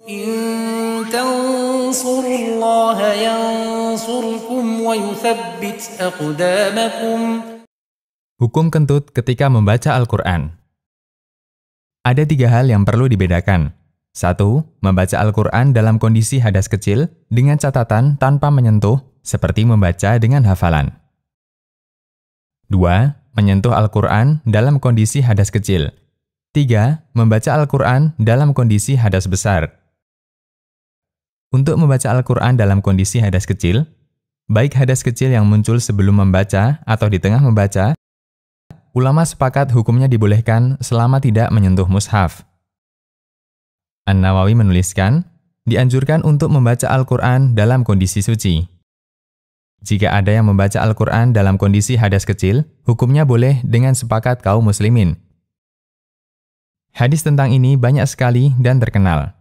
In tansurullaha yansurkum wa yuthabbit aqdamakum. Hukum kentut ketika membaca Al-Quran. Ada 3 hal yang perlu dibedakan. 1. Membaca Al-Quran dalam kondisi hadas kecil dengan catatan tanpa menyentuh, seperti membaca dengan hafalan. 2. Menyentuh Al-Quran dalam kondisi hadas kecil. 3. Membaca Al-Quran dalam kondisi hadas besar. Untuk membaca Al-Quran dalam kondisi hadas kecil, baik hadas kecil yang muncul sebelum membaca atau di tengah membaca, ulama sepakat hukumnya dibolehkan selama tidak menyentuh mushaf. An-Nawawi menuliskan, dianjurkan untuk membaca Al-Quran dalam kondisi suci. Jika ada yang membaca Al-Quran dalam kondisi hadas kecil, hukumnya boleh dengan sepakat kaum muslimin. Hadis tentang ini banyak sekali dan terkenal.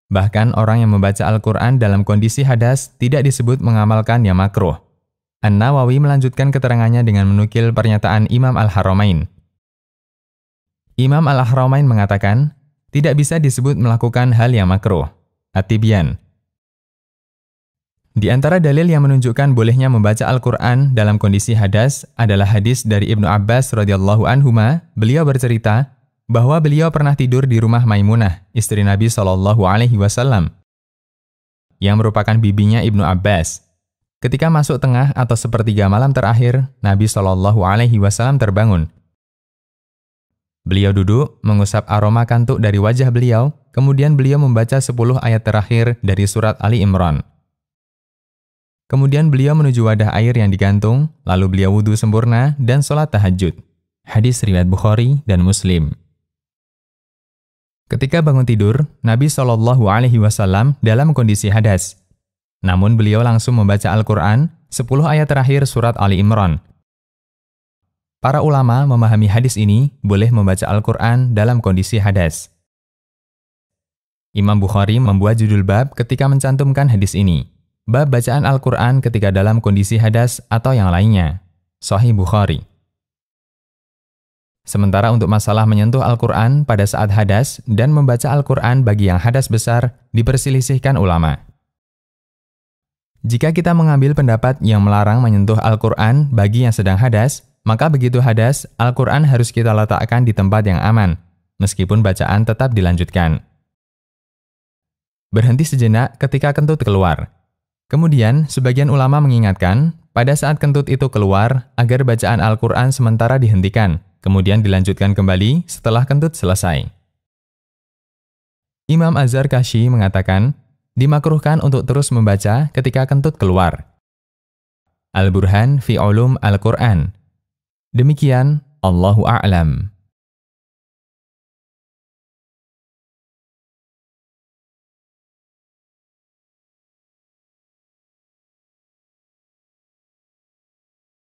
Bahkan orang yang membaca Al-Quran dalam kondisi hadas tidak disebut mengamalkan yang makruh. An-Nawawi melanjutkan keterangannya dengan menukil pernyataan Imam Al-Haramain. Imam Al-Haramain mengatakan, tidak bisa disebut melakukan hal yang makruh. At-Tibyan. Di antara dalil yang menunjukkan bolehnya membaca Al-Quran dalam kondisi hadas adalah hadis dari Ibnu Abbas radhiyallahu anhuma. Beliau bercerita bahwa beliau pernah tidur di rumah Maimunah, istri Nabi SAW, yang merupakan bibinya Ibnu Abbas. Ketika masuk tengah atau sepertiga malam terakhir, Nabi SAW terbangun. Beliau duduk, mengusap aroma kantuk dari wajah beliau, kemudian beliau membaca 10 ayat terakhir dari surat Ali Imran. Kemudian beliau menuju wadah air yang digantung, lalu beliau wudhu sempurna dan sholat tahajud. Hadis riwayat Bukhari dan Muslim. Ketika bangun tidur, Nabi SAW dalam kondisi hadas. Namun beliau langsung membaca Al-Quran, 10 ayat terakhir surat Ali Imran. Para ulama memahami hadis ini boleh membaca Al-Quran dalam kondisi hadas. Imam Bukhari membuat judul bab ketika mencantumkan hadis ini. Bab bacaan Al-Quran ketika dalam kondisi hadas atau yang lainnya. Sahih Bukhari. Sementara untuk masalah menyentuh Al-Quran pada saat hadas dan membaca Al-Quran bagi yang hadas besar, diperselisihkan ulama. Jika kita mengambil pendapat yang melarang menyentuh Al-Quran bagi yang sedang hadas, maka begitu hadas, Al-Quran harus kita letakkan di tempat yang aman, meskipun bacaan tetap dilanjutkan. Berhenti sejenak ketika kentut keluar. Kemudian, sebagian ulama mengingatkan, pada saat kentut itu keluar, agar bacaan Al-Quran sementara dihentikan, kemudian dilanjutkan kembali setelah kentut selesai. Imam Az-Zarkashi mengatakan, dimakruhkan untuk terus membaca ketika kentut keluar. Al-Burhan fi Ulum Al-Quran. Demikian, Allahu a'lam.